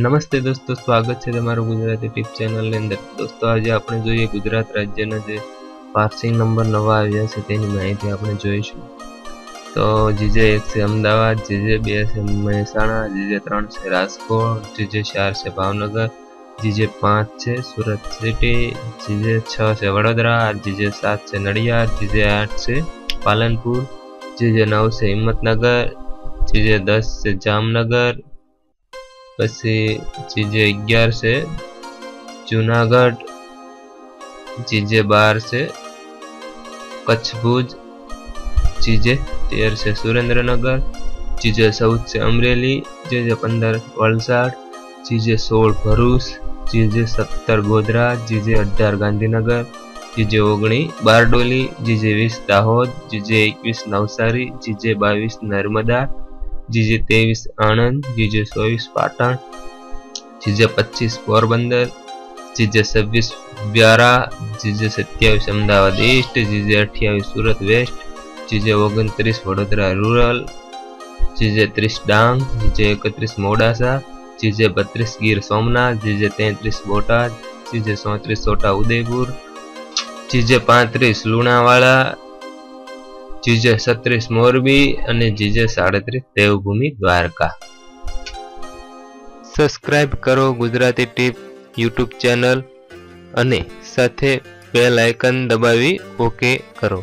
નમસ્તે દોસ્તો, સ્વાગત છે તમારું ગુજરાતી ટીપ ચેનલની અંદર। દોસ્તો આજે આપણે જોઈએ ગુજરાત રાજ્યના જે પાસિંગ નંબર નવા આવ્યા છે તેની માહિતી આપણે જોઈશું। તો GJ1 છે અમદાવાદ, GJ2 છે મહેસાણા, GJ3 છે રાજકોટ, GJ4 છે ભાવનગર, GJ5 છે સુરત સિટી, GJ6 છે વડોદરા, GJ7 છે નડિયાદ, GJ8 છે પાલનપુર, GJ9 છે હિંમતનગર, GJ10 છે જામનગર, પછી GJ11 છે જૂનાગઢ, GJ12 છે કચ્છ ભુજ, GJ13 છે સુરેન્દ્રનગર, GJ14 છે Amreli, GJ15 Valsad, GJ16 Bharuch, GJ17 Godhra, GJ18 Gandhinagar, GJ19 Bardoli, GJ20 Dahod, GJ21 Navsari, GJ22 Narmada, GJ23 Anand, GJ24 Patan, GJ25 Porbandar, GJ26 Vyara, GJ27 Ahmedabad east, GJ28 Surat west, GJ29 Vadodara rural, GJ30 Dang, GJ31 Modasa, GJ32 Gir Somnath, GJ33 Botad, GJ34 Chhota Udepur, GJ35 Lunawada, GJ36 Morbi અને GJ37 Devbhumi Dwarka. Subscribe કરો Gujarati tip YouTube channel અને સાથે bell icon દબાવી okay કરો।